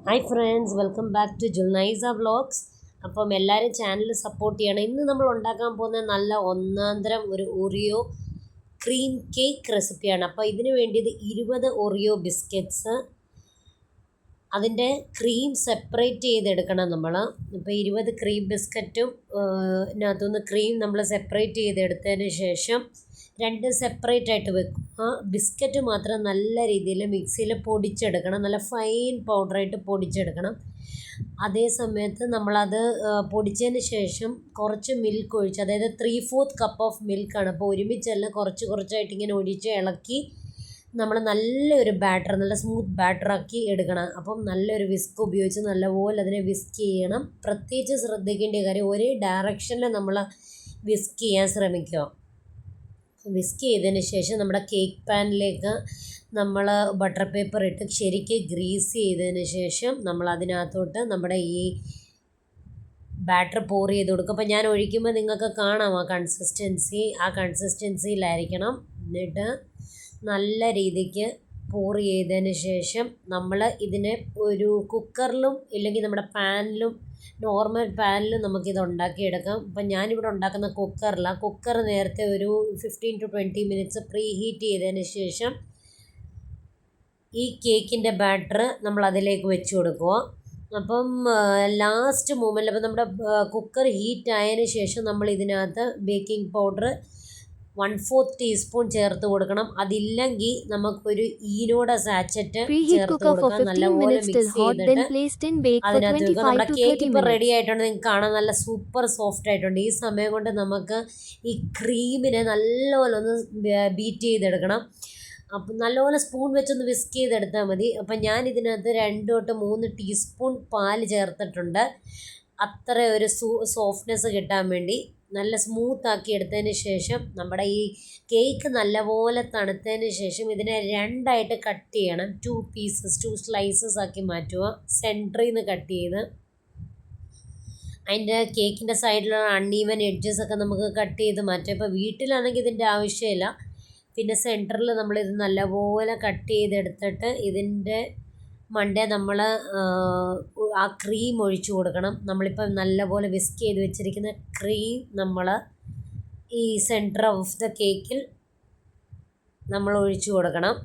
Hi friends, welcome back to ജുൽനൈസ vlogs. അപ്പം എല്ലാവരും ചാനൽ സപ്പോർട്ട് ചെയ്യണം. ഇന്ന് നമ്മൾ ഉണ്ടാക്കാൻ പോകുന്ന നല്ല ഒന്നാന്തരം ഒരു ഒറിയോ ക്രീം കേക്ക് റെസിപ്പിയാണ്. അപ്പോൾ ഇതിന് വേണ്ടിയത് 20 ഒറിയോ ബിസ്ക്കറ്റ്സ്, അതിൻ്റെ ക്രീം സെപ്പറേറ്റ് ചെയ്തെടുക്കണം നമ്മൾ. ഇപ്പോൾ 20 ക്രീം ബിസ്ക്കറ്റും ഇതിനകത്തുനിന്ന് ക്രീം നമ്മൾ സെപ്പറേറ്റ് ചെയ്തെടുത്തതിന് ശേഷം സെപ്പറേറ്റ് ആയിട്ട് വെക്കും. ആ ബിസ്ക്കറ്റ് മാത്രം നല്ല രീതിയിൽ മിക്സിയിൽ പൊടിച്ചെടുക്കണം, നല്ല ഫൈൻ പൗഡറായിട്ട് പൊടിച്ചെടുക്കണം. അതേ സമയത്ത് നമ്മളത് പൊടിച്ചതിന് ശേഷം കുറച്ച് മിൽക്ക് ഒഴിച്ച്, അതായത് 3/4 കപ്പ് ഓഫ് മിൽക്കാണ്. അപ്പോൾ ഒരുമിച്ചല്ല, കുറച്ചായിട്ട് ഇങ്ങനെ ഒഴിച്ച് ഇളക്കി നമ്മൾ നല്ലൊരു ബാറ്റർ, നല്ല സ്മൂത്ത് ബാറ്ററാക്കി എടുക്കണം. അപ്പം നല്ലൊരു വിസ്ക് ഉപയോഗിച്ച് നല്ലപോലെ അതിനെ വിസ്ക് ചെയ്യണം. പ്രത്യേകിച്ച് ശ്രദ്ധിക്കേണ്ട കാര്യം, ഒരേ ഡയറക്ഷനിൽ നമ്മൾ വിസ്ക് ചെയ്യാൻ ശ്രമിക്കുക. വിസ്ക് ചെയ്തതിന് ശേഷം നമ്മുടെ കേക്ക് പാനിലേക്ക് നമ്മൾ ബട്ടർ പേപ്പർ ഇട്ട് ശരിക്ക് ഗ്രീസ് ചെയ്തതിന് ശേഷം നമ്മൾ അതിനകത്തോട്ട് നമ്മുടെ ഈ ബാറ്റർ പോർ ചെയ്ത് കൊടുക്കും. അപ്പോൾ ഞാൻ ഒഴിക്കുമ്പോൾ നിങ്ങൾക്ക് കാണാം ആ കൺസിസ്റ്റൻസിയിലായിരിക്കണം. എന്നിട്ട് നല്ല രീതിക്ക് പോർ ചെയ്തതിന് ശേഷം നമ്മൾ ഇതിനെ ഒരു കുക്കറിലും ഇല്ലെങ്കിൽ നമ്മുടെ പാനിലും, നോർമൽ പാനിലും നമുക്കിത് ഉണ്ടാക്കിയെടുക്കാം. ഇപ്പം ഞാനിവിടെ ഉണ്ടാക്കുന്ന കുക്കറിലാണ്. കുക്കർ നേരത്തെ ഒരു 15 to 20 മിനിറ്റ്സ് പ്രീ ഹീറ്റ് ചെയ്തതിന് ശേഷം ഈ കേക്കിൻ്റെ ബാറ്റർ നമ്മൾ അതിലേക്ക് വെച്ച് കൊടുക്കുക. അപ്പം ലാസ്റ്റ് മൂമെൻറ്റിൽ, അപ്പം നമ്മുടെ കുക്കർ ഹീറ്റ് ആയതിന് ശേഷം നമ്മൾ ഇതിനകത്ത് ബേക്കിംഗ് പൗഡർ 1/4 ടീസ്പൂൺ ചേർത്ത് കൊടുക്കണം. അതില്ലെങ്കിൽ നമുക്കൊരു ഈനോടെ സാച്ചറ്റ് ചേർത്ത് കൊടുക്കാം. നല്ലപോലെ മിക്സ് ചെയ്തിട്ട് അതിനകത്ത് വെക്കുക. നമ്മുടെ കേക്ക് ഇപ്പോൾ റെഡി ആയിട്ടുണ്ട്. നിങ്ങൾക്ക് കാണാൻ നല്ല സൂപ്പർ സോഫ്റ്റ് ആയിട്ടുണ്ട്. ഈ സമയം കൊണ്ട് നമുക്ക് ഈ ക്രീമിനെ നല്ലപോലെ ഒന്ന് ബീറ്റ് ചെയ്തെടുക്കണം. അപ്പം നല്ലപോലെ സ്പൂൺ വെച്ചൊന്ന് വിസ്ക് ചെയ്തെടുത്താൽ മതി. അപ്പം ഞാൻ ഇതിനകത്ത് 2 to 3 ടീസ്പൂൺ പാൽ ചേർത്തിട്ടുണ്ട്, അത്ര ഒരു സോഫ്റ്റ്നെസ് കിട്ടാൻ വേണ്ടി. നല്ല സ്മൂത്താക്കി എടുത്തതിന് ശേഷം നമ്മുടെ ഈ കേക്ക് നല്ലപോലെ തണുത്തതിന് ശേഷം ഇതിനെ 2ആയിട്ട് കട്ട് ചെയ്യണം. 2 സ്ലൈസസ് ആക്കി മാറ്റുക. സെൻറ്ററിൽ നിന്ന് കട്ട് ചെയ്ത് അതിൻ്റെ കേക്കിൻ്റെ സൈഡിലുള്ള അൺഈവൻ എഡ്ജസൊക്കെ നമുക്ക് കട്ട് ചെയ്ത് മാറ്റാം. ഇപ്പോൾ വീട്ടിലാണെങ്കിൽ ഇതിൻ്റെ ആവശ്യമില്ല. പിന്നെ സെൻറ്ററിൽ നമ്മളിത് നല്ലപോലെ കട്ട് ചെയ്തെടുത്തിട്ട് ഇതിൻ്റെ മണ്ടേ നമ്മൾ ആ ക്രീം ഒഴിച്ചു കൊടുക്കണം. നമ്മളിപ്പം നല്ലപോലെ വിസ്ക് ചെയ്ത് വെച്ചിരിക്കുന്ന ക്രീം നമ്മൾ ഈ സെൻറ്റർ ഓഫ് ദ കേക്കിൽ നമ്മൾ ഒഴിച്ചു കൊടുക്കണം.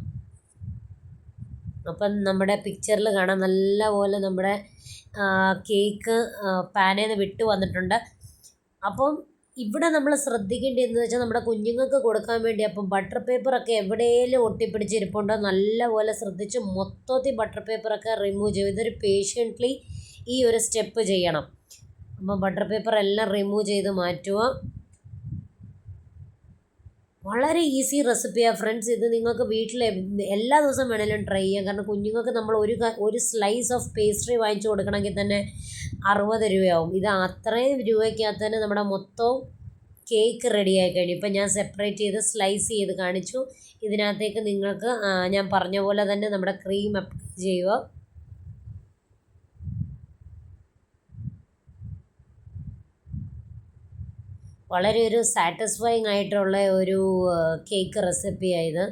അപ്പം നമ്മുടെ പിക്ചറിൽ കാണാം നല്ലപോലെ നമ്മുടെ കേക്ക് പാനിൽ നിന്ന് വിട്ട് വന്നിട്ടുണ്ട്. അപ്പം ഇവിടെ നമ്മൾ ശ്രദ്ധിക്കേണ്ടതെന്ന് വെച്ചാൽ, നമ്മുടെ കുഞ്ഞുങ്ങൾക്ക് കൊടുക്കാൻ വേണ്ടി അപ്പം ബട്ടർ പേപ്പറൊക്കെ എവിടെയെങ്കിലും ഒട്ടിപ്പിടിച്ചിരിപ്പുണ്ടോ നല്ലപോലെ ശ്രദ്ധിച്ച് മൊത്തത്തിൽ ബട്ടർ പേപ്പറൊക്കെ റിമൂവ് ചെയ്യും. ഇതൊരു പേഷ്യൻ്റ്ലി ഈ ഒരു സ്റ്റെപ്പ് ചെയ്യണം. അപ്പം ബട്ടർ പേപ്പർ എല്ലാം റിമൂവ് ചെയ്ത് മാറ്റുക. വളരെ ഈസി റെസിപ്പിയാണ് ഫ്രണ്ട്സ്. ഇത് നിങ്ങൾക്ക് വീട്ടിൽ എല്ലാ ദിവസവും വേണമെങ്കിലും ട്രൈ ചെയ്യാം. കാരണം കുഞ്ഞുങ്ങൾക്ക് നമ്മൾ ഒരു സ്ലൈസ് ഓഫ് പേസ്ട്രി വാങ്ങിച്ചു കൊടുക്കണമെങ്കിൽ തന്നെ 60 രൂപയാവും. ഇത് അത്രയും രൂപയ്ക്കകത്ത് തന്നെ നമ്മുടെ മൊത്തം കേക്ക് റെഡിയായി കഴിഞ്ഞു. ഇപ്പം ഞാൻ സെപ്പറേറ്റ് ചെയ്ത് സ്ലൈസ് ചെയ്ത് കാണിച്ചു. ഇതിനകത്തേക്ക് നിങ്ങൾക്ക് ഞാൻ പറഞ്ഞ പോലെ തന്നെ നമ്മുടെ ക്രീം അപ്ലൈ ചെയ്യുക. വളരെ ഒരു സാറ്റിസ്ഫൈങ് ആയിട്ടുള്ള ഒരു കേക്ക് റെസിപ്പിയായത്.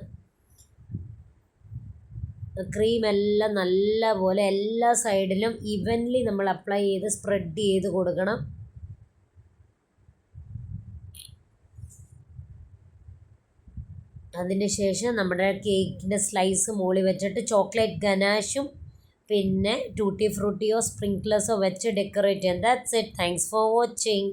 ക്രീം എല്ലാം നല്ലപോലെ എല്ലാ സൈഡിലും ഈവൻലി നമ്മൾ അപ്ലൈ ചെയ്ത് സ്പ്രെഡ് ചെയ്ത് കൊടുക്കണം. അതിന് ശേഷം നമ്മുടെ കേക്കിൻ്റെ സ്ലൈസ് മുകളിൽ വെച്ചിട്ട് ചോക്ലേറ്റ് ഗനാഷും പിന്നെ ടൂട്ടി ഫ്രൂട്ടിയോ സ്പ്രിങ്ക്ലേഴ്സോ വെച്ച് ഡെക്കറേറ്റ് ചെയ്യാം. That's it. Thanks for watching.